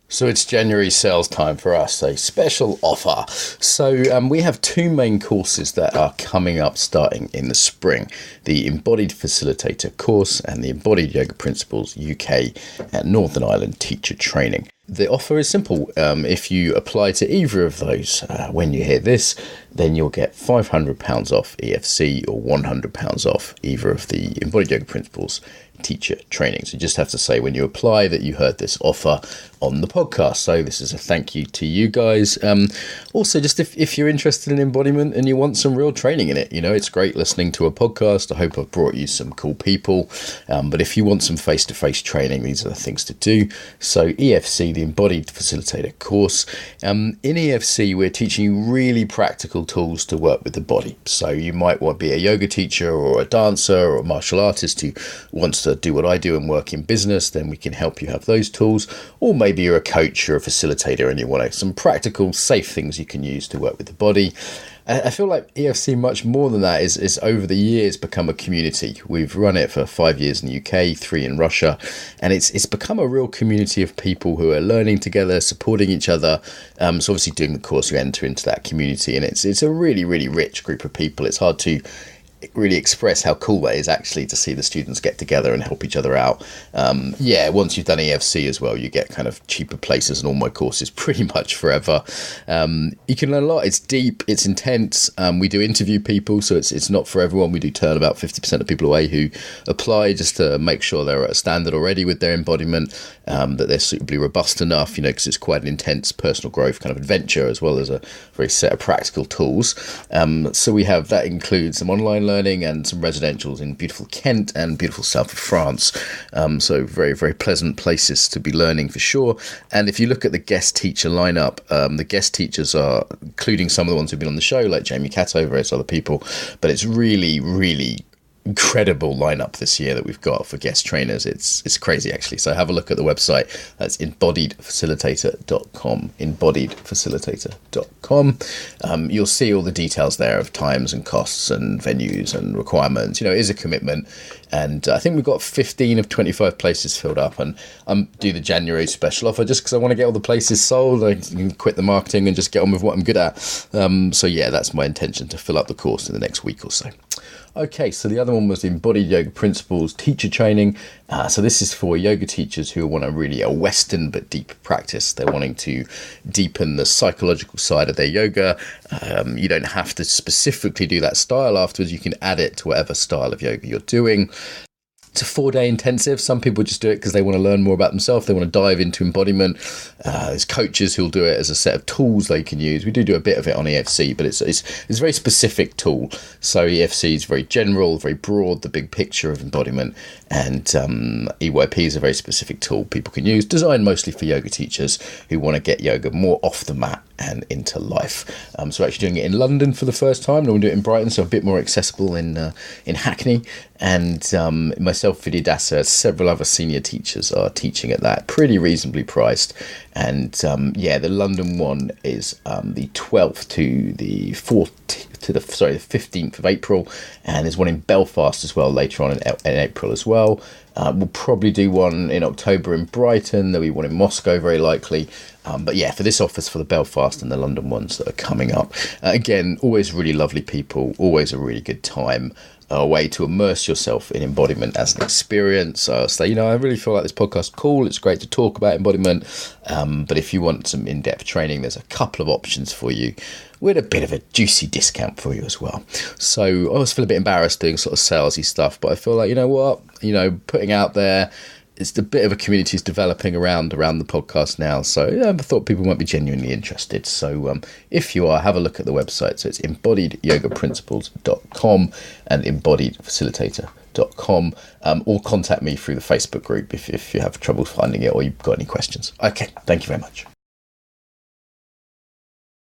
So it's January sales time for us, a special offer. So we have two main courses that are coming up starting in the spring. The Embodied Facilitator course and the Embodied Yoga Principles UK and Northern Ireland Teacher Training. The offer is simple. If you apply to either of those when you hear this, then you'll get £500 off EFC or £100 off either of the Embodied Yoga Principles teacher training. So you just have to say when you apply that you heard this offer on the podcast. So this is a thank you to you guys. Also, just if you're interested in embodiment and you want some real training in it, it's great listening to a podcast. I hope I've brought you some cool people. But if you want some face-to-face training, these are the things to do. So EFC, the Embodied Facilitator course. In EFC, we're teaching you really practical tools to work with the body. So you might want to be a yoga teacher or a dancer or a martial artist who wants to do what I do and work in business, then we can help you have those tools. Or maybe you're a coach or a facilitator and you want some practical, safe things you can use to work with the body. I feel like EFC, much more than that, is over the years become a community. We've run it for 5 years in the UK, 3 in Russia, and it's become a real community of people who are learning together, supporting each other. So obviously doing the course, you enter into that community, and it's a really, really rich group of people. It's hard to really express how cool that is actually to see the students get together and help each other out. Once you've done EFC as well, you get kind of cheaper places in all my courses pretty much forever. You can learn a lot. It's deep, it's intense. We do interview people, so it's not for everyone. We do turn about 50% of people away who apply just to make sure they're at a standard already with their embodiment, that they're suitably robust enough, because it's quite an intense personal growth kind of adventure as well as a very set of practical tools. So we have, that includes some online learning and some residentials in beautiful Kent and beautiful south of France. So very, very pleasant places to be learning for sure. And if you look at the guest teacher lineup, the guest teachers are including some of the ones who've been on the show, like Jamie Catover, various other people, but it's really, really incredible lineup this year that we've got for guest trainers. It's crazy actually. So have a look at the website. That's embodiedfacilitator.com. embodiedfacilitator.com. You'll see all the details there of times and costs and venues and requirements. It is a commitment, and I think we've got 15 of 25 places filled up, and I'm do the January special offer just because I want to get all the places sold. I can quit the marketing and just get on with what I'm good at. So yeah, that's my intention, to fill up the course in the next week or so. Okay, so the other one was the Embodied Yoga Principles Teacher Training. So this is for yoga teachers who want a Western but deep practice. They're wanting to deepen the psychological side of their yoga. You don't have to specifically do that style afterwards. You can add it to whatever style of yoga you're doing. It's a 4-day intensive. Some people just do it because they want to learn more about themselves. They want to dive into embodiment. There's coaches who'll do it as a set of tools they can use. We do a bit of it on EFC, but it's a very specific tool. So EFC is very general, very broad, the big picture of embodiment. And EYP is a very specific tool people can use, designed mostly for yoga teachers who want to get yoga more off the mat and into life. So we're actually doing it in London for the first time. And we'll do it in Brighton, so a bit more accessible in Hackney. And myself, Vidyadasa, several other senior teachers are teaching at that, pretty reasonably priced. And the London one is the 12th to the 15th of April, and there's one in Belfast as well later on in April as well. We'll probably do one in October in Brighton. There'll be one in Moscow, very likely. But yeah, for this office, for the Belfast and the London ones that are coming up. Again, always really lovely people, always a really good time. A way to immerse yourself in embodiment as an experience. So I really feel like this podcast is cool. It's great to talk about embodiment. But if you want some in-depth training, there's a couple of options for you with a bit of a juicy discount for you as well. So I always feel a bit embarrassed doing sort of salesy stuff, but I feel like, putting out there, it's a bit of a community is developing around the podcast now. So I thought people might be genuinely interested. So if you are, have a look at the website. So it's embodiedyogaprinciples.com and embodiedfacilitator.com, or contact me through the Facebook group if you have trouble finding it or you've got any questions. Okay, thank you very much.